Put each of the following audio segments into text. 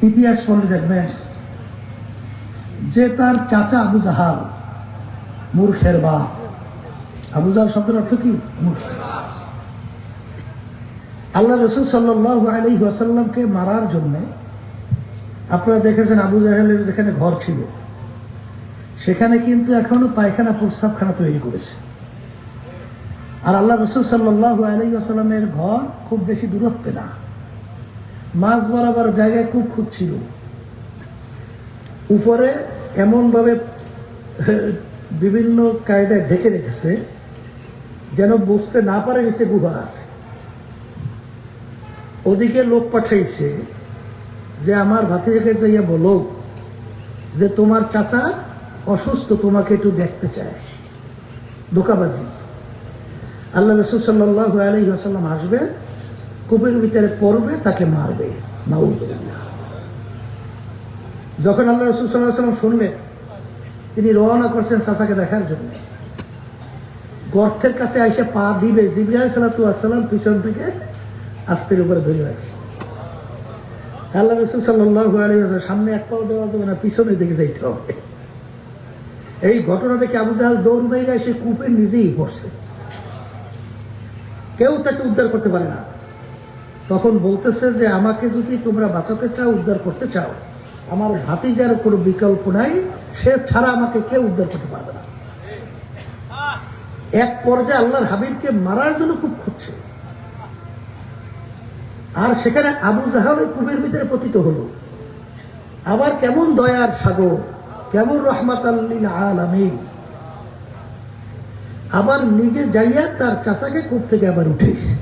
ইতিহাস পড়লে দেখবেন যে তার চাচা আবু জাহাল, মূর্খের বাপ। আবু জাহাল শব্দের অর্থ কি? মূর্খের। আল্লাহ রাসূল সাল্লাল্লাহু আলাইহি ওয়াসাল্লামকে মারার জন্য আপনারা দেখেছেন আবু জাহেলের যেখানে ঘর ছিল সেখানে কিন্তু এখনো পায়খানা প্রস্রাবখানা তৈরি করেছে। আর আল্লাহ রাসূল সাল্লাল্লাহু আলাইহি ওয়াসাল্লামের ঘর খুব বেশি দূরত্বে না, মাঝ বরাবর জায়গায় খুব খুঁজছিল। উপরে এমন ভাবে বিভিন্ন কায়দায় ঢেকে রেখেছে যেন বুঝতে না পারে নিচে গুহা আছে। ওদিকে লোক পাঠাইছে যে আমার ভাতিজাকে যাইয়া বলো যে তোমার চাচা অসুস্থ, তোমাকে একটু দেখতে চায়। ধোঁকাবাজি। আল্লাহ রাসূল সাল্লাল্লাহু আলাইহি ওয়াসাল্লাম আসবে, কূপের ভিতরে পড়বে, তাকে মারবে। নাউযুবিল্লাহ। যখন আল্লাহ রাসূল সাল্লাল্লাহু আলাইহি ওয়াসাল্লাম শুনলেন, তিনি রওনা করছেন চাচাকে দেখার জন্য। গর্তের কাছে এসে পা দিবে, জিবরাইল আলাইহিস সালাম পিছন থেকে আস্তের উপরে ধরে রাখছে। আল্লাহ রাসূল সাল্লাল্লাহু আলাইহি ওয়াসাল্লাম সামনে এক পাও দেওয়া যাবে না, পিছনের দিকে যাইতে হবে। এই ঘটনা থেকে আবু জাহাল দৌড় মেরে এসে কূপে নিজেই পড়ছে। কেউ তাকে উদ্ধার করতে পারে না। তখন বলতেছে যে আমাকে যদি তোমরা বাঁচাতে চাও, উদ্ধার করতে চাও, আমার ভাতিজার কোনো বিকল্প নাই, সে ছাড়া আমাকে কেউ উদ্ধার করতে পারবে না। এক পর্যায়ে আল্লাহর হাবিবকে মারার জন্য খুব খুঁজছে। আর সেখানে আবু জাহাল কূপের ভিতরে পতিত হলো। আবার কেমন দয়ার সাগর, কেমন রহমাতাল লিল আলামিন, আবার নিজে যাইয়া তার চাচাকে কূপ থেকে আবার উঠেছে।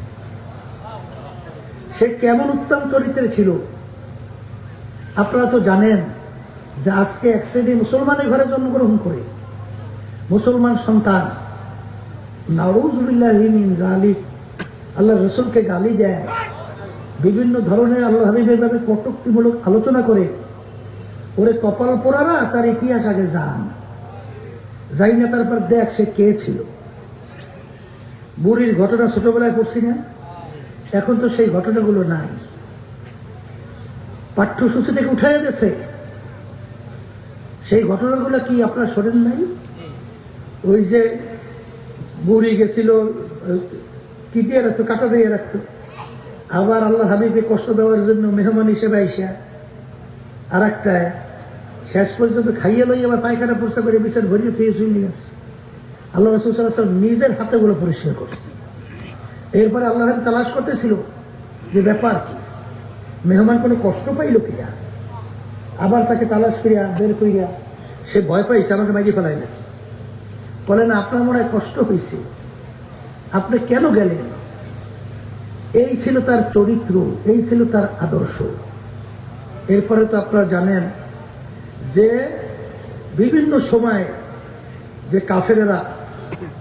সে কেমন উত্তম চরিত্রে ছিল আপনারা তো জানেন যে আজকে এক শ্রেণী মুসলমানের ঘরে জন্মগ্রহণ করে মুসলমান সন্তান নাউযুবিল্লাহি মিন যালিক আল্লাহ রাসূলকে গালি দেয়, বিভিন্ন ধরনের আল্লাহ হাবিবের ব্যাপারে কটূক্তিমূলক আলোচনা করে। ওরে কপাল পোড়ারা, তার ইতিহাস আগে যাই না, তারপর দেখ সে কে ছিল। বুড়ির ঘটনা ছোটবেলায় পড়ছি না, এখন তো সেই ঘটনাগুলো নাই, পাঠ্যসূচি থেকে উঠাই গেছে। সেই ঘটনাগুলো কি আপনার শোনেন নাই? ওই যে বুড়ি গেছিল কি দিয়ে রাখতো, কাটা দিয়ে রাখতো। আবার আল্লাহ হাবিবকে কষ্ট দেওয়ার জন্য মেহমান হিসেবে আইসা আর একটা শেষ পর্যন্ত খাইয়ে লই আবার পায়খানা পরিষ্কার করে বিছানা ভরিয়ে ফিরে চলে গেছে। আল্লাহ রাসূল সাল্লাল্লাহু আলাইহি ওয়াসাল্লাম নিজের হাতে গুলো পরিষ্কার করছে। এরপরে আল্লাহ তালাশ করতেছিল যে ব্যাপার কি, মেহমান কোনো কষ্ট পাইল কিনা। আবার তাকে তালাশ করিয়া বের করিয়া সে ভয় পাইছে আমাকে মাইরে ফেলাই নাকি। বলে না, আপনার মনে হয় কষ্ট হয়েছে, আপনি কেন গেলেন? এই ছিল তার চরিত্র, এই ছিল তার আদর্শ। এরপরে তো আপনারা জানেন যে বিভিন্ন সময় যে কাফেরেরা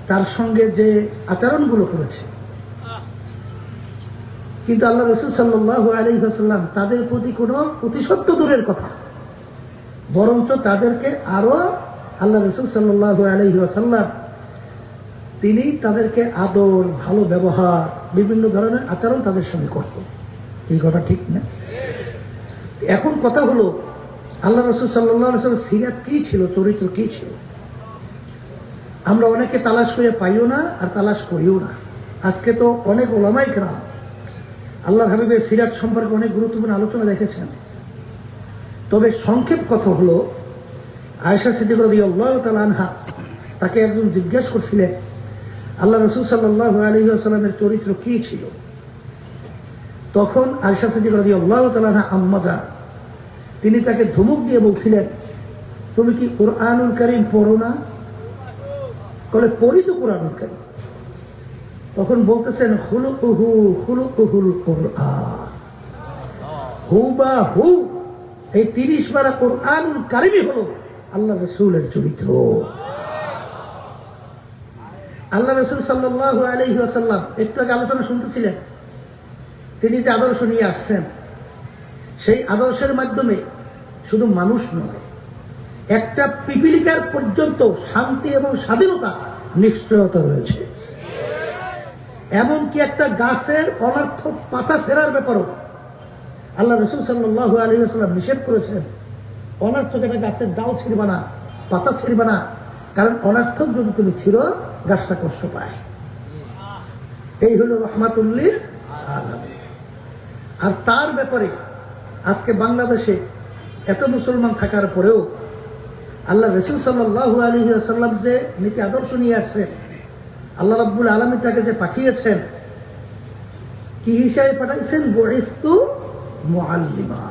তার সঙ্গে যে আচরণগুলো করেছে, কিন্তু আল্লাহ রাসূল সাল্লাল্লাহু আলাইহি ওয়াসাল্লাম তাদের প্রতি কোনো প্রতিশোধ তো দূরের কথা, বরঞ্চ তাদেরকে আরো আল্লাহ রাসূল সাল্লাল্লাহু আলাইহি ওয়াসাল্লাম তিনি তাদেরকে আদর, ভালো ব্যবহার, বিভিন্ন ধরনের আচরণ তাদের সঙ্গে করত। এই কথা ঠিক না? এখন কথা হলো আল্লাহ রাসূল সাল্লাল্লাহু আলাইহি ওয়াসাল্লাম সিরাত কি ছিল, চরিত্র কি ছিল? আমরা অনেকে তালাশ করে পাইও না আর তালাশ করিও না। আজকে তো অনেক ওলামায়ে কেরাম আল্লাহর হাবিবের সিরাত সম্পর্কে অনেক গুরুত্বপূর্ণ আলোচনা দেখেছেন। তবে সংক্ষেপ কথা হলো, আয়েশা সিদ্দিকা রাদিয়াল্লাহু তাআলা আনহা তাকে একজন জিজ্ঞেস করছিলেন আল্লাহ রাসূল সাল্লাল্লাহু আলাইহি ওয়াসাল্লামের চরিত্র কি ছিল। তখন আয়েশা সিদ্দিকা রাদিয়াল্লাহু তাআলা আনহা আম্মা জান, তিনি তাকে ধমক দিয়ে বলছিলেন, তুমি কি কুরআনুল কারীম পড়ো না? বলে পড়ি তো কুরআনুল কারীম। তখন বলতেছেন খুলুকুহুল কুরআন, হুবাহু এই 30 পারা কুরআনুল কারীমই হলো আল্লাহ রাসূলের চরিত্র। আল্লাহ রাসূল সাল্লাল্লাহু আলাইহি ওয়াসাল্লাম একটু আগে আলোচনা শুনতেছিলেন, তিনি যে আদর্শ নিয়ে আসছেন, সেই আদর্শের মাধ্যমে শুধু মানুষ নয়, একটা পিপিলিকার পর্যন্ত শান্তি এবং স্বাধীনতা নিশ্চয়তা রয়েছে। এমনকি একটা গাছের অনর্থক পাতা ছেঁড়ার ব্যাপারও আল্লাহ রাসূল সাল্লাল্লাহু আলাইহি ওয়াসাল্লাম নিষেধ করেছেন অনর্থক একটা গাছের ডাল ছিঁড়বা না, পাতা ছিঁড়বা না, কারণ অনর্থক যদি তুমি ছিঁড়ো গাছটা কষ্ট পায়। এই হলো রহমাতুল্লিল আলামিন। আর তার ব্যাপারে আজকে বাংলাদেশে এত মুসলমান থাকার পরেও আল্লাহ রাসূল সাল্লাল্লাহু আলাইহি ওয়াসাল্লাম যে নীতি আদর্শ নিয়ে আসছেন, আল্লাহ রাব্বুল আলামিন তাকে যে পাঠিয়েছেন, কি হিসাবে পাঠাইছেন? বুইসতু মুআল্লিমা,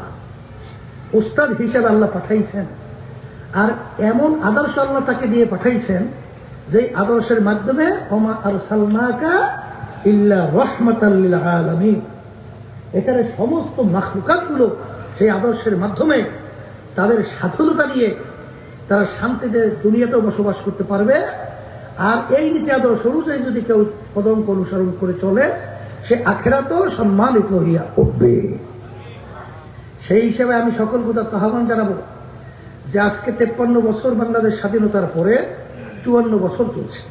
উস্তাদ হিসাবে আল্লাহ পাঠাইছেন। আর এমন আদর্শ আল্লাহ তাকে দিয়ে পাঠাইছেন যে আদর্শের মাধ্যমে ওমা আরসালনাকা ইল্লা রাহমাতাল লিল আলামিন, এখানে সমস্ত মাখলুকাতগুলো সেই আদর্শের মাধ্যমে তাদের সাধুতা নিয়ে তারা শান্তিতে দুনিয়াতেও বসবাস করতে পারবে। আর এই নীতি আদর্শ অনুযায়ী যদি কেউ পদঙ্ক অনুসরণ করে চলে, সে আখিরাতেও সম্মানিত হইয়া উঠবে। সেই হিসাবে আমি সকল কথা আহ্বান জানাবো যে আজকে 53 বছর বাংলাদেশ স্বাধীনতার পরে 54 বছর চলছে।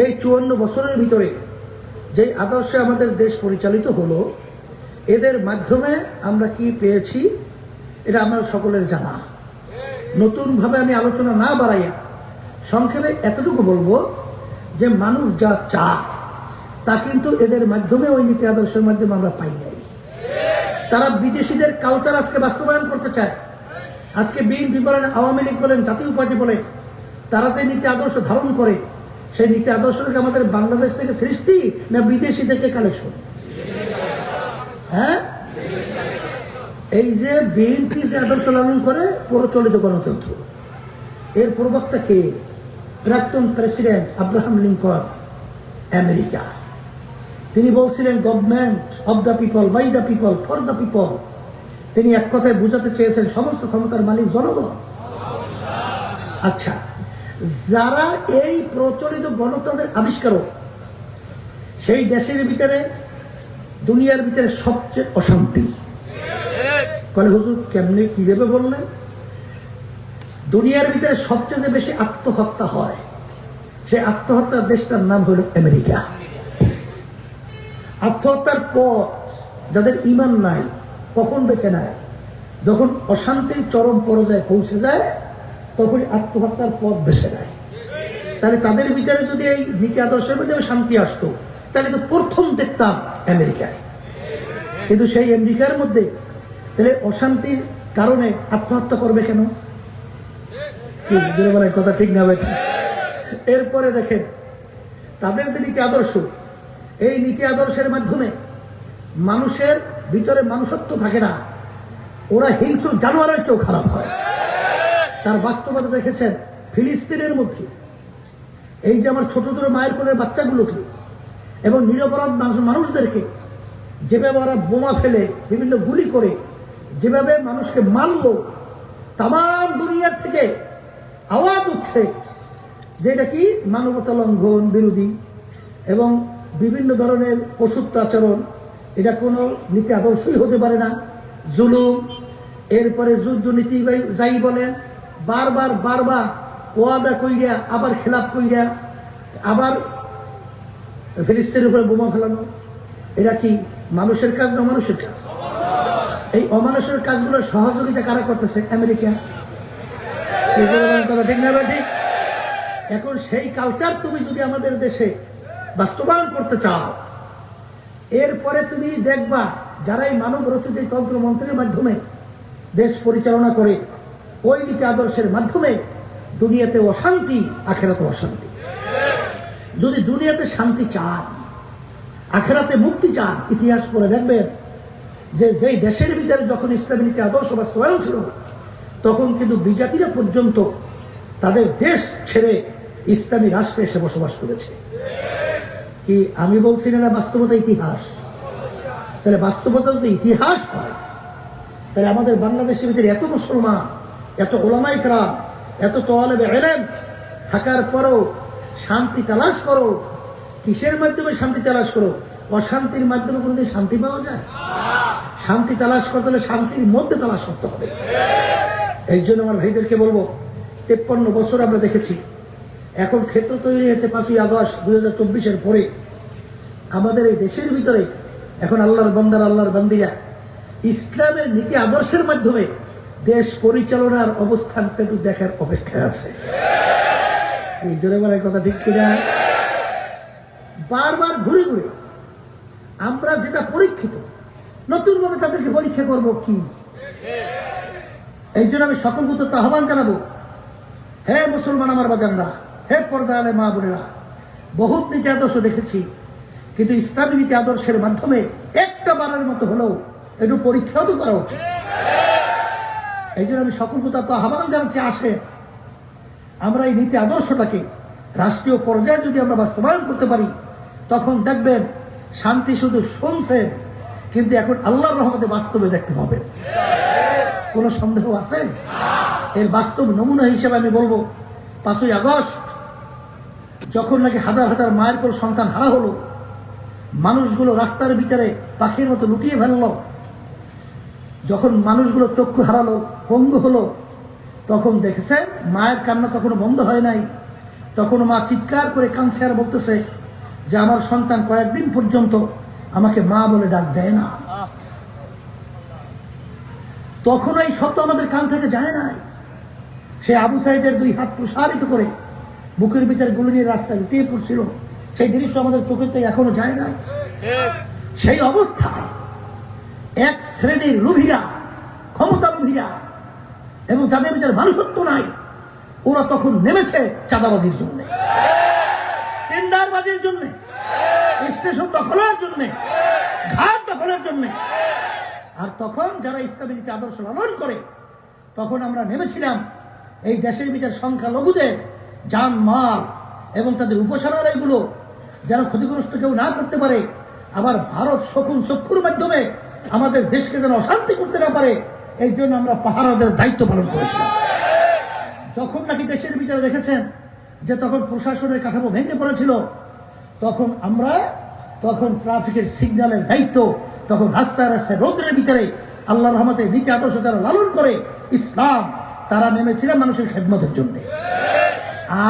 এই 54 বছরের ভিতরে যে আদর্শে আমাদের দেশ পরিচালিত হলো, এদের মাধ্যমে আমরা কি পেয়েছি এটা আমরা সকলের জানা। নতুনভাবে আমি আলোচনা না বাড়াইয়া সংক্ষেপে এতটুকু বলবো যে মানুষ যা চায় তা কিন্তু এদের মাধ্যমে, ওই নীতি আদর্শের মাধ্যমে আমরা পাই নাই। তারা বিদেশিদের কালচার আজকে বাস্তবায়ন করতে চায়। আজকে বিএনপি বলেন, আওয়ামী লীগ বলেন, জাতীয় পার্টি বলে, তারা যে নীতি আদর্শ ধারণ করে, সেই নীতি আদর্শটাকে আমাদের বাংলাদেশ থেকে সৃষ্টি না বিদেশি থেকে কালেকশন? হ্যাঁ, এই যে বিএনপি যে আদর্শ লালন করে প্রচলিত গণতন্ত্র, এর প্রবক্তা কে? প্রাক্তন প্রেসিডেন্ট আব্রাহাম লিঙ্কন, আমেরিকা। তিনি বলছিলেন government of the people, by the people, for the people. তিনি এক কথায় বুঝাতে চেয়েছেন সমস্ত ক্ষমতার মালিক জনগণ। আচ্ছা, যারা এই প্রচলিত গণতন্ত্রের আবিষ্কারক, সেই দেশের ভিতরে, দুনিয়ার ভিতরে সবচেয়ে অশান্তি। বলে হুজুর কেমনি, কিভাবে বললেন? দুনিয়ার ভিতরে সবচেয়ে বেশি আত্মহত্যা হয়, সেই আত্মহত্যার দেশটার নাম হল আমেরিকা। আত্মহত্যার পর যাদের ঈমান নাই, কখন বেঁচে নেয়? যখন অশান্তির চরম পর্যায়ে পৌঁছে যায়, তখন আত্মহত্যার পথ বেছে নেয়। তাহলে তাদের ভিতরে যদি এই নীতি আদর্শের মধ্যে শান্তি আসতো, তাহলে তো প্রথম দেখতাম আমেরিকায়। কিন্তু সেই আমেরিকার মধ্যে তাহলে অশান্তির কারণে আত্মহত্যা করবে কেন? কথা ঠিক না বেটা? এরপরে দেখেন তাদের যে নীতি আদর্শ, এই নীতি আদর্শের মাধ্যমে মানুষের ভিতরে মানুষত্ব থাকে না, ওরা হিংস্র জানোয়ারের চেয়েও খারাপ হয়। তার বাস্তবতা দেখেছেন ফিলিস্তিনের মধ্যে, এই যে আমার ছোট ছোট মায়ের কোলের বাচ্চাগুলোকে এবং নিরপরাধ মানুষদেরকে যেভাবে ওরা বোমা ফেলে, বিভিন্ন গুলি করে যেভাবে মানুষকে মারল, তাম দুনিয়ার থেকে আওয়াজ উঠছে যে এটা কি মানবতা লঙ্ঘন বিরোধী এবং বিভিন্ন ধরনের পশুত্ব আচরণ, এটা কোনো নীতি আদর্শই হতে পারে না, জুলুম। এরপরে যুদ্ধ নীতি যাই বলেন, বারবার বারবার ওয়াদা কইরা আবার খেলাপ কইরা আবার ফিলিস্তিনের উপরে বোমা ফেলানো, এটা কি মানুষের কাজ না মানুষের কাজ? এই অমানুষের কাজগুলোর সহযোগিতা কারা করতেছে? আমেরিকা। কথা ঠিক না ঠিক? এখন সেই কালচার তুমি যদি আমাদের দেশে বাস্তবায়ন করতে চাও, এরপরে তুমি দেখবা যারা এই মানব রচিত তন্ত্রমন্ত্রের মাধ্যমে দেশ পরিচালনা করে, ওই নীতি আদর্শের মাধ্যমে দুনিয়াতে অশান্তি, আখেরাতে অশান্তি। যদি দুনিয়াতে শান্তি চান, আখেরাতে মুক্তি চান, ইতিহাস করে দেখবেন যে যেই দেশের ভিতরে যখন ইসলামী নীতি আদর্শ বাস্তবায়ন ছিল, তখন কিন্তু বিজাতিরা পর্যন্ত তাদের দেশ ছেড়ে ইসলামী রাষ্ট্রে এসে বসবাস করেছে। কি আমি বলছি না, বাস্তবতা ইতিহাস। তাহলে বাস্তবতা যদি ইতিহাস হয়, তাহলে আমাদের বাংলাদেশের ভিতরে এত মুসলমান, এত ওলামায়ে কেরাম, এত তালেবে ইলম থাকার পরও শান্তি তালাশ করো। কিসের মাধ্যমে শান্তি তালাশ করো? অশান্তির মাধ্যমে কোনোদিন শান্তি পাওয়া যায়? শান্তি তালাশ করতে হলে শান্তির মধ্যে তালাশ করতে হবে। এই জন্য আমার ভাইদেরকে বলবো, 53 বছর আমরা দেখেছি, এখন ক্ষেত্র তৈরি হয়েছে 5ই আগস্ট 2024-এর পরে। আমাদের এই দেশের ভিতরে এখন আল্লাহর বান্দারা, আল্লাহর বান্দিরা ইসলামের নীতি আদর্শের মাধ্যমে দেশ পরিচালনার অবস্থানটা একটু দেখার অপেক্ষা আছে। এই জোরে বলার কথা ঠিক কিনা? বারবার ঘুরে ঘুরে আমরা যেটা পরীক্ষিত নতুন ভাবে তাদেরকে পরীক্ষা করব কি? এই জন্য আমি সকল গুরুত্ব আহ্বান জানাবো, হে মুসলমান আমার বাজানরা, হে পর্দা আলে মা বোনেরা, বহুত নীতি আদর্শ দেখেছি, কিন্তু ইসলামী নীতি আদর্শের মাধ্যমে একটা বারের মতো হলেও একটু পরীক্ষাও তো করা উচিত। এই জন্য আমি সকল গুরুত্ব আহ্বান জানাচ্ছি, আসে আমরা এই নীতি আদর্শটাকে রাষ্ট্রীয় পর্যায়ে যদি আমরা বাস্তবায়ন করতে পারি, তখন দেখবেন শান্তি শুধু শুনছেন, কিন্তু এখন আল্লাহর রহমতে বাস্তবে দেখতে পাবেন। কোন সন্দেহ আছে? এর বাস্তব নমুনা হিসেবে আমি বলবো, 5ই আগস্ট যখন নাকি হাজার হাজার মায়ের কোল সন্তান হারা হলো, মানুষগুলো রাস্তার ভিতরে পাখির মতো লুটিয়ে ফেললো, যখন মানুষগুলো চক্ষু হারালো, পঙ্গু হলো, তখন দেখেছে মায়ের কান্না কখনো বন্ধ হয় নাই। তখন মা চিৎকার করে কাঁদছে আর বলতেছে যে আমার সন্তান কয়েকদিন পর্যন্ত আমাকে মা বলে ডাক দেয় না। তখন এই সত্য আমাদের কান থেকে যায় নাই। সে আবু সাইদের 2 হাত প্রসারিত করে বুকের ভিতরে গুলি নিয়ে রাস্তায় লুটিয়ে পড়ছিল, সেই দৃশ্য আমাদের চোখের থেকে এখনো যায় নাই। সেই অবস্থায় এক শ্রেণীর লোভীরা, ক্ষমতা লোভীরা এবং যাদের ভিতরে মানুষত্ব নাই, ওরা তখন নেমেছে চাঁদাবাজির জন্য, টেন্ডারবাজির জন্য, স্টেশন দখলের জন্য, ঘাট দখলের জন্য। আর তখন যারা ইসলামী নীতি আদর্শ লালন করে, তখন আমরা নেমেছিলাম এই দেশের ভিতরে সংখ্যালঘুদের জান মাল এবং তাদের উপাসনালয়গুলো যেন ক্ষতিগ্রস্ত কেউ না করতে পারে, আবার ভারত শকুন চক্ষুর মাধ্যমে আমাদের দেশকে যেন অশান্তি করতে না পারে, এই জন্য আমরা পাহারাদের দায়িত্ব পালন করেছিলাম। যখন নাকি দেশের ভিতরে দেখেছেন যে তখন প্রশাসনের কাঠামো ভেঙে পড়েছিল, তখন আমরা ট্রাফিকের সিগন্যালের দায়িত্ব, তখন রাস্তায় রাস্তায় রোদ্রের ভিতরে আল্লাহর রহমতে নীতি আদর্শ যারা লালন করে ইসলাম, তারা নেমেছিলেন মানুষের খেদমতের জন্য।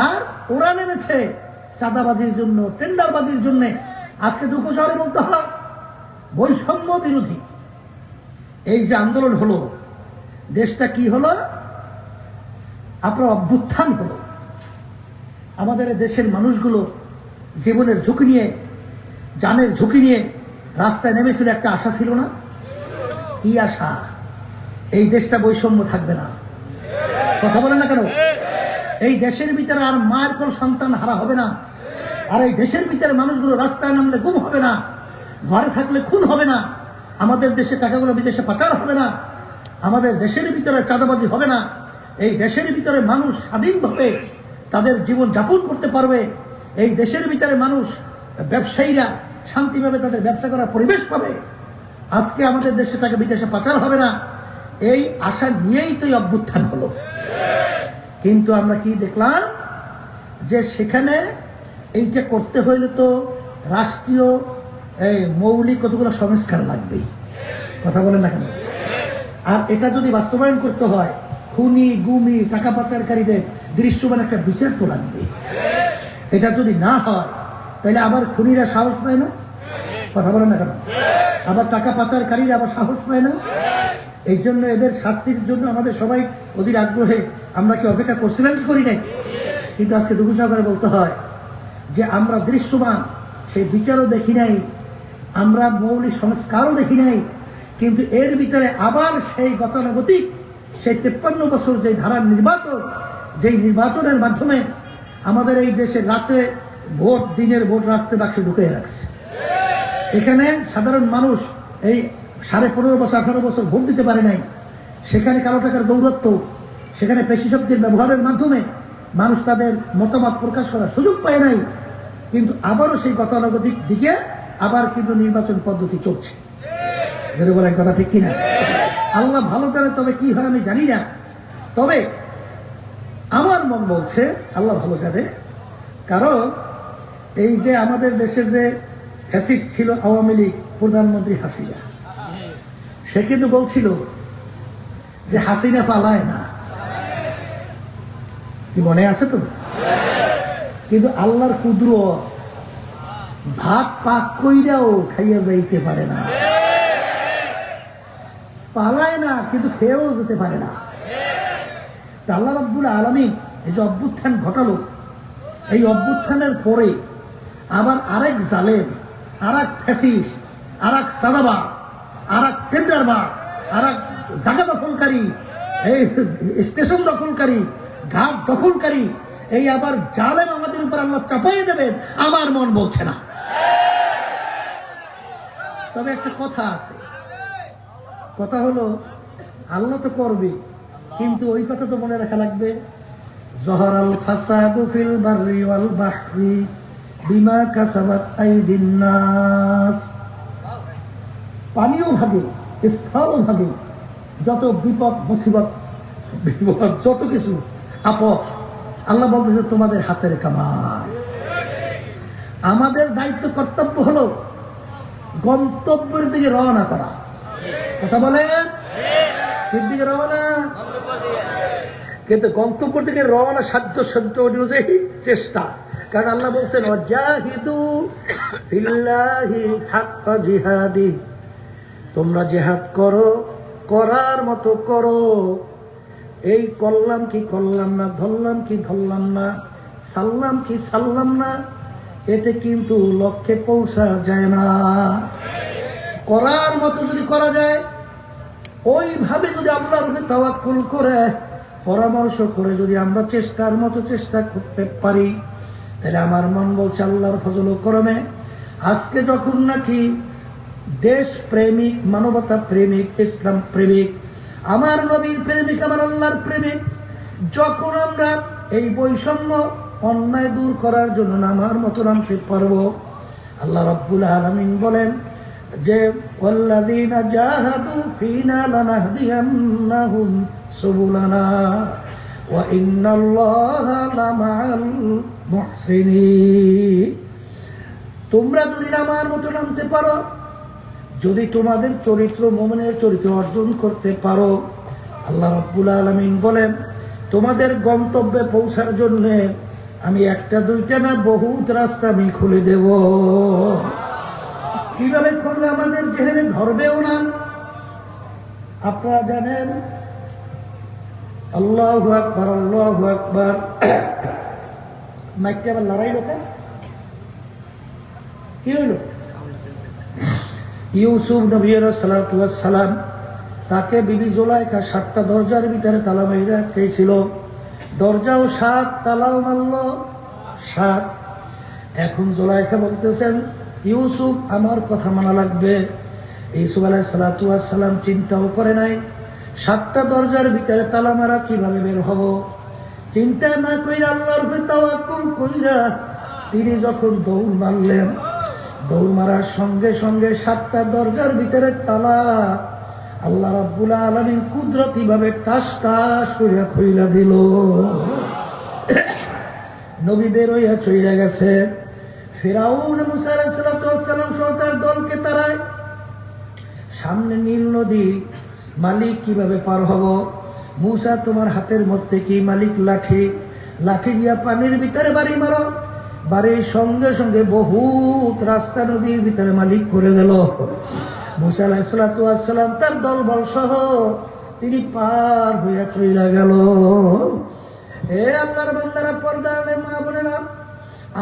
আর ওরা নেমেছে চাঁদাবাজির জন্য, টেন্ডারবাজির জন্য। আজকে দুঃখ শহরে বলতে হয়, বৈষম্য বিরোধী এই যে আন্দোলন হলো, দেশটা কি হলো? আপনার অভ্যুত্থান হলো। আমাদের দেশের মানুষগুলো জীবনের ঝুঁকি নিয়ে, জানের ঝুঁকি নিয়ে রাস্তায় নেমেছিল। একটা আশা ছিল না? কি আশা? এই দেশটা বৈষম্য থাকবে না। কথা বলেন না কেন? এই দেশের ভিতরে আর মায়ের কোন সন্তান হারা হবে না, আর এই দেশের ভিতরে মানুষগুলো রাস্তায় নামলে গুম হবে না, ঘরে থাকলে খুন হবে না, আমাদের দেশে টাকাগুলো বিদেশে পাচার হবে না, আমাদের দেশের ভিতরে চাঁদাবাজি হবে না, এই দেশের ভিতরে মানুষ স্বাধীনভাবে তাদের জীবন যাপন করতে পারবে, এই দেশের ভিতরে মানুষ, ব্যবসায়ীরা শান্তিভাবে তাদের ব্যবসা করার পরিবেশ পাবে, আজকে আমাদের দেশে টাকা বিদেশে পাচার হবে না, এই আশা নিয়েই তো অভ্যুত্থান হলো। কিন্তু আমরা কি দেখলাম? যে সেখানে এইটা করতে হইলে তো রাষ্ট্রীয় মৌলিক কতগুলো সংস্কার লাগবেই। কথা বলেন না কেন? আর এটা যদি বাস্তবায়ন করতে হয়, খুনি গুমি টাকা পাচারকারীদের দৃশ্যমান একটা বিচার তো লাগবে। এটা যদি না হয়, তাহলে আবার খুনিরা সাহস পায় না। কথা বলেন না কেন? আবার টাকা পাচারকারীরা আবার সাহস পায় না। এই জন্য এদের শাস্তির জন্য আমাদের সবাই অধীর আগ্রহে আমরা কি অপেক্ষা করছিলাম কি করি নাই? কিন্তু আজকে দুঃখ সহকারে বলতে হয় যে আমরা দৃশ্যমান সেই বিচারও দেখি নাই, আমরা মৌলিক সংস্কারও দেখি নাই, কিন্তু এর ভিতরে আবার সেই গতানুগতিক সেই 53 বছর যে ধারার নির্বাচন, যেই নির্বাচনের মাধ্যমে আমাদের এই দেশের রাতে ভোট, দিনের ভোট রাস্তায় বাক্সে ঢুকে রাখছে। এখানে সাধারণ মানুষ এই 15.5 বছর 18 বছর ভোট দিতে পারে নাই। সেখানে কালো টাকার দৌরত্ব, সেখানে পেশি শক্তির ব্যবহারের মাধ্যমে মানুষ তাদের মতামত প্রকাশ করার সুযোগ পায় নাই। কিন্তু আবারও সেই গতানুগতিক দিকে আবার কিন্তু নির্বাচন পদ্ধতি চলছে। বলেন কথা ঠিক কিনা? আল্লাহ ভালো জানে, তবে কি হয় আমি জানি না। তবে আমার মন বলছে আল্লাহ ভালো জানে, কারণ এই যে আমাদের দেশের যে ফ্যাসিস্ট ছিল আওয়ামী লীগ, প্রধানমন্ত্রী হাসিনা, সে কিন্তু বলছিল যে হাসিনা পালায় না, কি মনে আছে তো? কিন্তু আল্লাহর কুদরত, ভাত পাক কইরাও খাইয়া যাইতে পারে না। পালায় না, কিন্তু খেয়েও যেতে পারে না। আল্লাহ রাব্বুল আলামিন এই যে অভ্যুত্থান ঘটালো, এই অভ্যুত্থানের পরে আবার আরেক জালেম, আরেক ফ্যাসিস্ট, আরেক সাদাবাজ, আরেক টেন্ডারবাজ, আরেক জায়গা দখলকারী, এই স্টেশন দখলকারী, ঘাট দখলকারী, এই আবার জালেম আমাদের উপর আল্লাহ চাপাইয়ে দেবেন, আমার মন বলছে না। তবে একটা কথা আছে, কথা হলো আল্লাহ তো করবে, কিন্তু ওই কথা তো মনে রাখা লাগবে, জহরাল ফাসাদু ফিল বাররি ওয়াল বাহরি বিমা কাসাবাত আইদিন নাস। পানিও ভাগে, স্থলও ভাগে, যত বিপদ মুসিবত, যত কিছু আপদ, আল্লাহ বলতেছে তোমাদের হাতের কামাই। আমাদের দায়িত্ব কর্তব্য হলো গন্তব্যের দিকে রওনা করা। কথা বলেন, এর দিকে রওনা, কিন্তু গন্তব্যের দিকে রওনা সাধ্য অনুযায়ী চেষ্টা। কারণ আল্লাহ বলছেন ওয়াজাহিদু ফিল্লাহি হাক্কা জিহাদি, তোমরা জিহাদ করো, করার মতো করো। এই করলাম কি করলাম না, ধরলাম কি ধরলাম না, সারলাম কি সারলাম না, এতে কিন্তু লক্ষ্যে পৌঁছা যায় না। করার মতো যদি করা যায়, ওইভাবে যদি আল্লাহর উপরে তাওয়াক্কুল করে পরামর্শ করে যদি আমরা চেষ্টার মতো চেষ্টা করতে পারি, তাহলে আমার মন বলছে আল্লাহর ফজল ও করমে আজকে যখন নাকি দেশ প্রেমিক, মানবতা প্রেমিক, ইসলাম প্রেমিক, আমার নবীর প্রেমিক, আমার আল্লাহর প্রেমিক, যখন আমরা এই বৈষম্য অন্যায় দূর করার জন্য নামার মতো নামতে পারবো, আল্লাহ রাব্বুল আলামিন বলেন যে ওয়াল্লাযীনা জাহাদু ফীনা লানাহদিয়ান্নাহুম সুবুলানা ওয়া ইন্নাল্লাহা লামাআল মুহসিনিন। তোমরা যদি নামার মতো নামতে পারো, যদি তোমাদের চরিত্র মুমিনের চরিত্র অর্জন করতে পারো, আল্লাহ রাব্বুল আলামিন বলেন তোমাদের গন্তব্যে পৌঁছার জন্য আমি একটা দুইটা না বহুত রাস্তা আমি খুলে দেব। কিভাবে করলে আমাদের জেহেনে ধরবেও না? আপনারা জানেন, আল্লাহু আকবার, আল্লাহু আকবার। মাইকটা আবার লড়াই লোকা কি হইল? ইউসুফ নবী সালাতু ওয়াস সালাম, তাকে বিবি জুলাইখা 7টা দরজার ভিতরে তালা মাইরা রেখেছিল। দরজাও 7, তালাও মারল 7। এখন জুলাইখা বলতেছেন ইউসুফ আমার কথা মানা লাগবে। ইউসুফ আলাইহিস সালাতু ওয়াস সালাম চিন্তাও করে নাই 7টা দরজার ভিতরে তালা মারা কিভাবে বের হব। চিন্তা না কইরা আল্লাহর উপরে তাওয়াক্কুল কইরা তিনি যখন দৌড় মারলেন, দৌড় মারার সঙ্গে সঙ্গে 7টা দরজার ভিতরে তালা আল্লাহ রাব্বুল আলামিন কুদরতি ভাবে টাসটা সরিয়া খুইলা দিল। নবী বের হইয়া চইলা গেছে। ফিরাউন মুসা আলাইহিস সালাম সহ তার দলকে তারায় সামনে নীল নদী, মালিক কিভাবে পার হব? মুসা তোমার হাতের মধ্যে কি? মালিক লাঠি, লাঠি দিয়া পানির ভিতরে বাড়ি মারো। বাড়ির সঙ্গে সঙ্গে বহুত রাস্তা নদীর ভিতরে মালিক করে দিল। মুসা আলাইহিস সালাম তার দলবল সহ তিনি পার হইয়া চইলা গেল। হে আল্লাহর বান্দারা, পর্দা মা বোনেরা,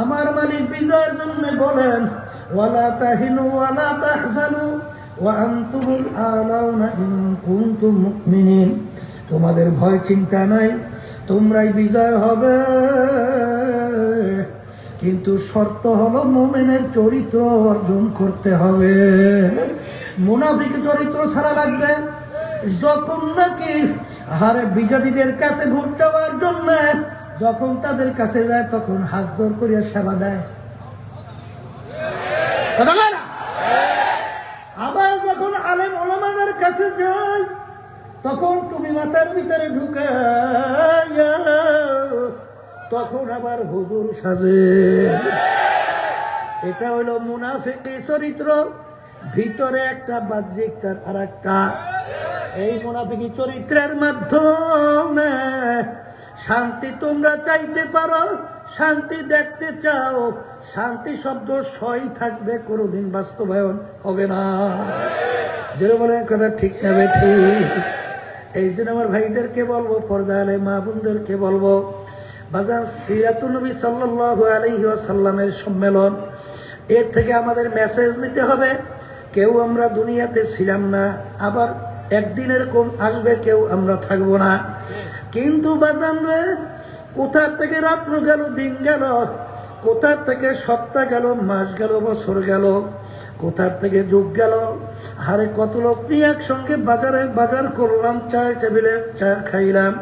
আমার মালিক বিজয়ের জন্য বলেন ওয়ালা তাহিনু ওয়ালা তাহজানু ওয়া আনতুমুল আলাউনা ইন কুনতুম মুমিনিন। তোমাদের ভয় চিন্তা নাই, তোমরাই বিজয় হবে, কিন্তু শর্ত হলো মুমিনের চরিত্র অর্জন করতে হবে। মুনাফিক চরিত্র ছাড়া লাগবে। যখন নাকি আহারে বিজাতিদের কাছে ভোট দেওয়ার জন্য যখন তাদের কাছে যায় তখন হাত জোর করিয়া সেবা দেয়, আবার যখন আলেম ওলামাদের কাছে যায় তখন তুমি মাথার ভিতরে ঢুকে তখন আবার হুজুর সাজে। এটা হইল মুনাফিকি চরিত্র। ভিতরে একটা, বাহ্যিক তার আর একটা। এই মুনাফিকি চরিত্রের মাধ্যমে শান্তি তোমরা চাইতে পারো, শান্তি দেখতে চাও, শান্তি শব্দ সই থাকবে, কোনোদিন বাস্তবায়ন হবে না। যেন বলে কথা ঠিক না ঠিক। এই জন্য আমার ভাইদেরকে বলবো, পর্দালে মা বোনদেরকে বলবো, বাজার সিরাতুন নবী সাল্লাল্লাহু আলাইহি ওয়াসাল্লামের সম্মেলন, এর থেকে আমাদের মেসেজ নিতে হবে। কেউ আমরা দুনিয়াতে ছিলাম না, আবার একদিন এরকম আসবে কেউ আমরা থাকবো না। কিন্তু বাজান রে, কোথা থেকে রাত্র গেল, দিন গেল, কোথা থেকে সপ্তাহ গেল, মাস গেল, বছর গেল, কোথা থেকে যুগ গেল। আরে কত লোক নিয়ে একসঙ্গে বাজার করলাম, চায়ের টেবিলে চা খাইলাম,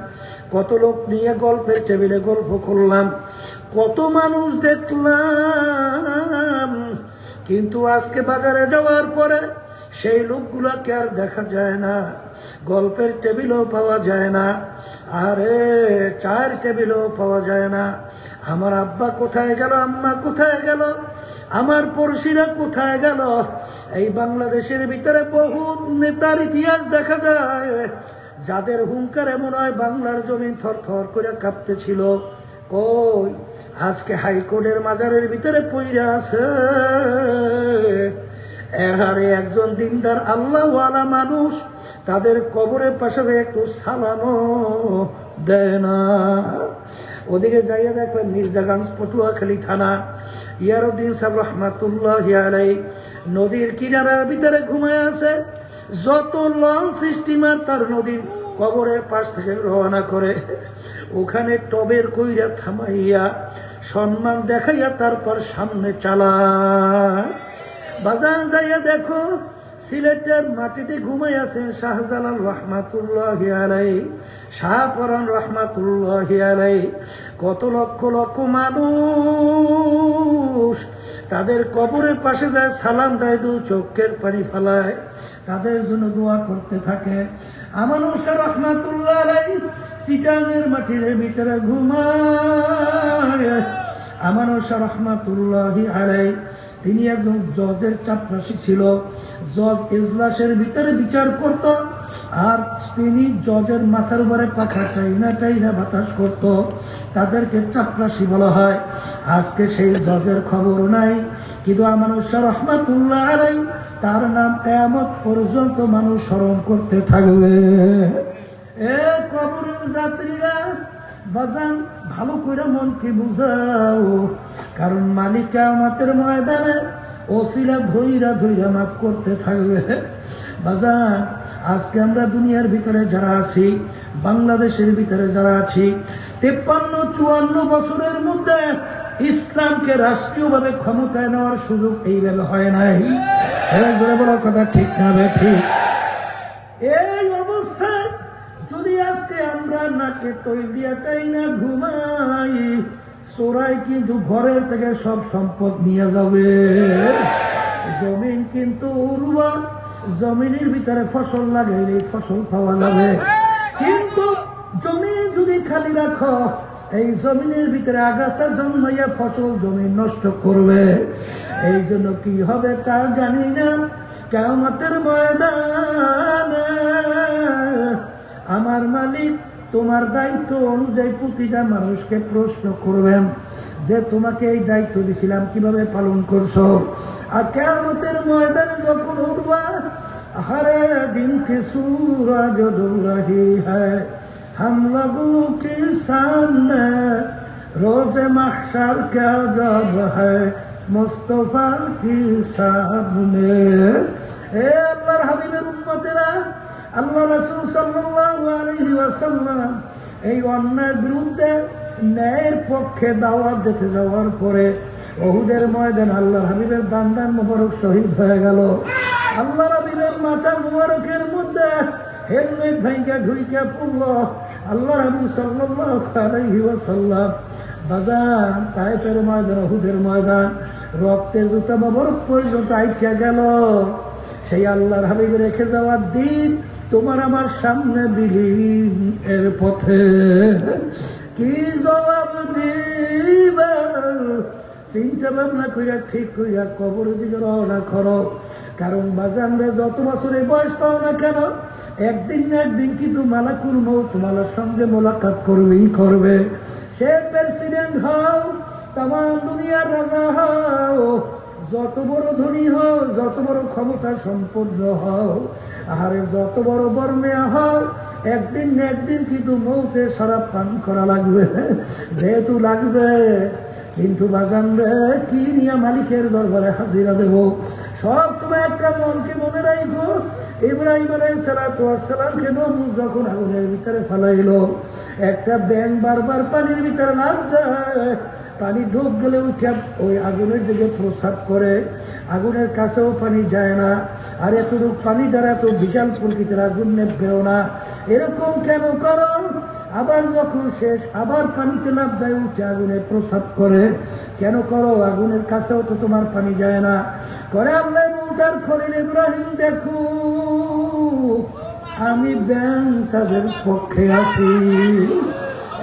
কত লোক নিয়ে গল্পের টেবিলে গল্প করলাম, কত মানুষ দেখলাম। কিন্তু আজকে বাজারে যাওয়ার পরে সেই লোকগুলোকে আর দেখা যায় না, গল্পের টেবিলও পাওয়া যায় না, আরে চায়ের টেবিলও পাওয়া যায় না। আমার আব্বা কোথায় গেল, আম্মা কোথায় গেল, আমার পড়শিরা কোথায় গেল। এই বাংলাদেশের ভিতরে বহু নেতার ইতিহাস দেখা যায়, যাদের হুঙ্কারে মনে হয় বাংলার জমিন থর থর করে কাঁপতেছিল। কই আজকে হাইকোর্টের মাজারের ভিতরে পইরা আছে। এহারে একজন দিনদার আল্লাহওয়ালা মানুষ, তাদের কবরের পাশে একটু সালামও দেয় না। ওদিকে যাইয়া দেখবেন মির্জাগঞ্জ পটুয়াখালী থানা, ইয়ারউদ্দিন সাহেব রহমাতুল্লাহি আলাইহি নদীর কিনারার ভিতরে ঘুমায় আছে। যত লঞ্চ স্টিমার তার নদীর কবরের পাশ থেকে রওনা করে, ওখানে টবের কইরা থামাইয়া সম্মান দেখাইয়া তারপর সামনে চালায়। বাজার যাইয়া দেখো, সিলেটের মাটিতে ঘুমাই আছেন শাহজালাল রহমাতুল্লাহি আলাইহি, শাহপরান রহমাতুল্লাহি আলাইহি। কত লক্ষ লক্ষ মানুষ তাদের কবরের পাশে যায়, সালাম দেয়, দু চোখের পানি ফেলায়, তাদের জন্য দোয়া করতে থাকে। আমানুর শাহ রহমাতুল্লাহ আলাইহি চিটাঙের মাটির ভিতরে ঘুমায়। আমানুর শাহ রহমাতুল্লাহি আলাইহি তিনি একজন জজের চাপরাশি ছিল। জজ এজলাসের ভিতরে বিচার করত, আর তিনি জজের মাথার উপরে পাখা টাইনা টাইনা বাতাস করত, তাদেরকে চাপরাশি বলা হয়। আজকে সেই জজের খবর নাই, কিন্তু আমানুর শাহ রহমাতুল্লাহ আলাইহি তার নাম কিয়ামত পর্যন্ত মানুষ স্মরণ করতে থাকবে। এ কবরের যাত্রীরা বাজান, ভালো করে মনকে বুঝাও, কারণ মালিক কিয়ামতের ময়দানে ওসিলা ধইরা ধইরা মাফ করতে থাকবে। বাজান, আজকে আমরা দুনিয়ার ভিতরে যারা আছি, বাংলাদেশের ভিতরে যারা আছি, 53-54 বছরের মধ্যে ইসলামকে রাষ্ট্রীয়ভাবে ক্ষমতায় নেওয়ার সুযোগ এইভাবে হয় নাই। জোরে বলো কথা ঠিক না ঠিক? এই অবস্থায় যদি আজকে আমরা নাকে তৈল দিয়া টাইনা ঘুমাই, চোরাই কিন্তু ঘরের থেকে সব সম্পদ নিয়ে যাবে। জমিন কিন্তু উর্বর, জমিনের ভিতরে ফসল লাগাইলে ফসল পাওয়া যাবে। কিন্তু জমিন যদি খালি রাখো, এই জমিনের ভিতরে আগাছা জন্মাইয়া ফসল জমি নষ্ট করবে। এই জন্য কি হবে তা জানি না। কিয়ামতের ময়দানে আমার মালিক তোমার দায়িত্ব অনুযায়ী প্রতিটা মানুষকে প্রশ্ন করবেন যে তোমাকে এই দায়িত্ব দিয়েছিলাম কিভাবে পালন করছো। আর কিয়ামতের ময়দানে যখন উঠবা, হরে দিন কে सूरज डूब रही है हम लोगों के सामने, रोज महशर क्या जब है मुस्तफा की सामने। ए আল্লাহর হাবিবের উম্মতেরা, আল্লাহ রাসূল সাল্লাল্লাহু আলাইহি ওয়াসাল্লাম এই অন্যায়ের বিরুদ্ধে ন্যায়ের পক্ষে দাওয়াত দিতে যাওয়ার পরে উহুদের ময়দানে আল্লাহর হাবিবের দান্দান মোবারক শহীদ হয়ে গেল। আল্লাহর হাবিবের মাথা মোবারকের মধ্যে হেলমেট ভাঙ্গা ঢুইকা পড়ল। আল্লাহর হাবিব সাল্লাল্লাহু আলাইহি ওয়াসাল্লাম বাজার তায়েফের ময়দান, উহুদের ময়দান, রক্তে জুতা মোবারক পর্যন্ত আইকা গেল। সেই আল্লাহর হাবিব রেখে যাওয়ার দিন তোমার আমার সামনে বিলীন এর পথে কি জবাব দিবা? চিন্তা ভাবনা কইরা ঠিক কইরা কবরের দিকে রওনা করো। কারণ বাজানরে যত বছরের বয়স পাও না কেন, একদিন না একদিন কিন্তু মালাকুল মউত তোমার সঙ্গে মোলাকাত করবেই করবে। সে প্রেসিডেন্ট হও, তাম দুনিয়ার রাজা হও, যত বড় ধনী হও, যত বড় ক্ষমতা সম্পন্ন হও, আর যত বড় বর্মেয়া হও, একদিন না একদিন কিন্তু মৌতে শরাব পান করা লাগবে। যেহেতু লাগবে, কিন্তু বাজান রে, কি নিয়ে মালিকের দরবারে হাজিরা দেব? সব সময় একটা মনকে মনে রাখবো, ইব্রাহিম আলাইহিস সালাতু ওয়াস সালামকে নমরুদ যখন আগুনের ভিতরে ফেলাইলো, একটা ব্যাঙ বারবার পানির ভিতরে লাফ দেয়, পানি ডুব গেলে উঠে ওই আগুনের দিকে প্রস্রাব করে, আগুনের কাছেও পানি যায় না। আর এতটুকু পানি দ্বারা তো বিশাল প্রকৃতির আগুন নেবেও না। এরকম কেন করো? আবার যখন শেষ, আবার পানিতে লাফ দেয়, উঠে আগুনে প্রস্রাব করে। কেন করো? আগুনের কাছেও তো তোমার পানি যায় না। করে আল্লাহ তার খলিল ইব্রাহিম, দেখো আমি ব্যাঙ তাদের পক্ষে আছি।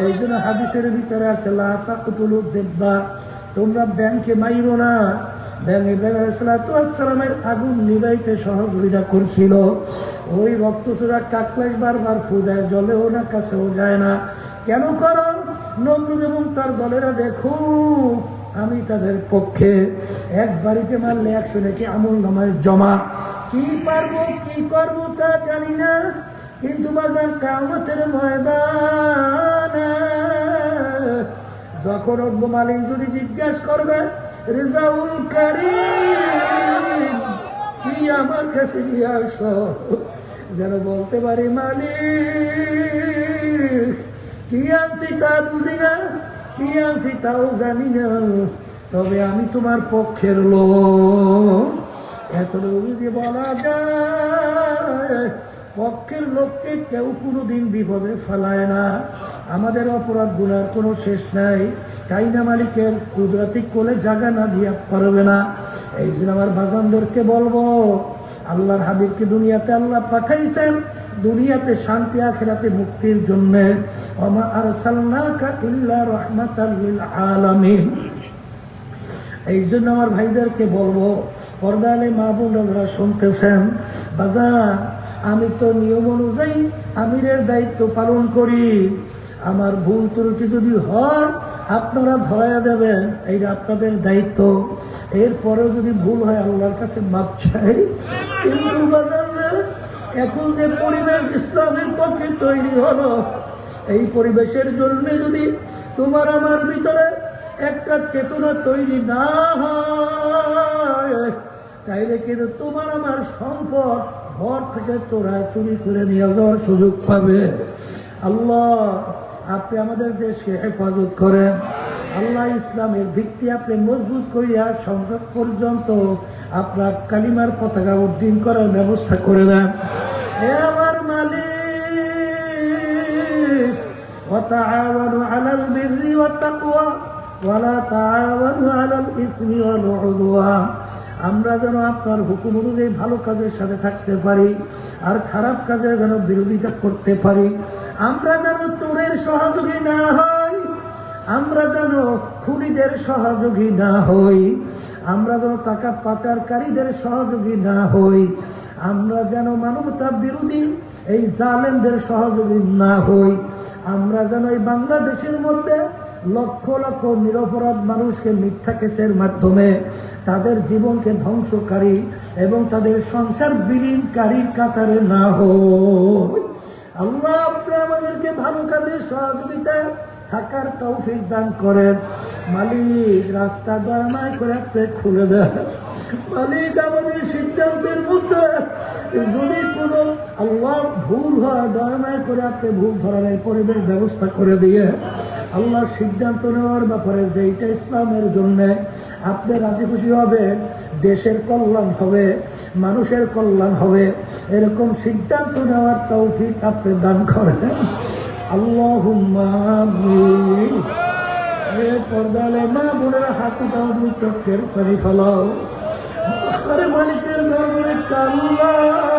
এই জন্য হাদিসের ভিতরে আছে, লা তাকতুলু দিব্বা, তোমরা ব্যাঙকে মাইরো না। ব্যাঙ ইব্রাহিম আলাইহিস সালাতু ওয়াস সালামের আগুন নিভাইতে সহযোগিতা করছিল। ওই রক্তচোরা কাকলাস বারবার ফু দেয়, জলেও না, কাছেও যায় না। কেন করো? নমরুদ এবং তার দলেরা দেখো আমি তাদের পক্ষে। এক বাড়িতে মারলে 100 নাকি আমল নামায় জমা। কি পারবো কি করবো তা জানি না, কিন্তু বাজার কিয়ামতের ময়দানে যখন রব্বুল মালিক যদি জিজ্ঞাসা করবে, রেজাউল কারীম কি আমার কাছে নিয়ে আসো, যেন বলতে পারি মালিক কি আনছি তা বুঝি না, কি আনছি তাও জানি না, তবে আমি তোমার পক্ষের লোক। এতটুকু যদি বলা যায়, পক্ষের লোককে কেউ কোনোদিন বিপদে ফেলায় না। আমাদের অপরাধ গুনার কোনো শেষ নাই, তাই না মালিকের কুদরতি কোলে জায়গা না দিয়া পারবে না। এই জন্য আমার বাজানদেরকে বলবো, আল্লাহর হাবিবকে দুনিয়াতে আল্লাহ পাঠাইছেন দুনিয়াতে শান্তি, আখিরাতে মুক্তির জন্য। ওমা আরসালনাকা ইল্লা রাহমাতাল লিল আলামিন। এই জন্য আমার ভাইদেরকে বলবো, পর্দালে মা বোনরা শুনতেছেন, বাজান আমি তো নিয়ম অনুযায়ী আমিরের দায়িত্ব পালন করি। আমার ভুল ত্রুটি যদি হয় আপনারা ধরাইয়া দেবেন, এইটা আপনাদের দায়িত্ব। এরপরেও যদি ভুল হয় আল্লাহর কাছে মাপ চাই। কিন্তু বাজান এখন যে পরিবেশ ইসলামের পক্ষে তৈরি হলো, এই পরিবেশের জন্য যদি তোমার আমার ভিতরে একটা চেতনা তৈরি না হয়, তাইলে কিন্তু তোমার আমার সম্পদ ঘর থেকে চোরাচুরি করে নিয়ে যাওয়ার সুযোগ পাবে। আল্লাহ আপনি আমাদের দেশকে হেফাজত করেন। আল্লাহ ইসলামের ভিত্তি আপনি মজবুত করিয়া সংসদ পর্যন্ত আপনার কালিমার পতাকা উড্ডীন করার ব্যবস্থা করে দেন। হে আমার মালিক, ওয়াতাআওয়ানু আলাল বিররি ওয়াত তাকওয়া ওয়ালা তাআওয়ানু আলাল ইসমি ওয়াল উদওয়ান। আমরা যেন আপনার হুকুম অনুযায়ী ভালো কাজের সাথে থাকতে পারি, আর খারাপ কাজে যেন বিরোধিতা করতে পারি। আমরা যেন চোরের সহযোগী না হই, আমরা যেন খুনিদের সহযোগী না হই, আমরা যেন টাকা পাচারকারীদের সহযোগী না হই, আমরা যেন মানবতা বিরোধী এই জালেমদের সহযোগী না হই। আমরা যেন এই বাংলাদেশের মধ্যে লক্ষ লক্ষ নিরপরাধ মানুষকে মিথ্যা কেসের মাধ্যমে তাদের জীবনকে ধ্বংসকারী এবং তাদের সংসার বিলীনকারীর কাতারে না হই। আল্লাহ আপনি আমাদেরকে ভালো কাজের সহযোগিতা থাকার তৌফিক দান করেন। মালিক রাস্তা দয়াময় করে আপনি খুলে দেন। মালিক আমাদের সিদ্ধান্তের মধ্যে যদি কোনো আল্লাহ ভুল হয়, দয়াময় করে আপনি ভুল ধরনের পরিবেশ ব্যবস্থা করে দিয়ে আল্লাহর সিদ্ধান্ত নেওয়ার ব্যাপারে যেইটা ইসলামের জন্য আপনি রাজি খুশি হবেন, দেশের কল্যাণ হবে, মানুষের কল্যাণ হবে, এরকম সিদ্ধান্ত নেওয়ার তৌফিক আপনি দান করেন। আল্লাহুম্মা আমিন। এ পর্দালে মা বোনেরা হাত উঠাও, দুই চোখের পানি ফেলাও। আরে মালিকের দরবারে আল্লাহ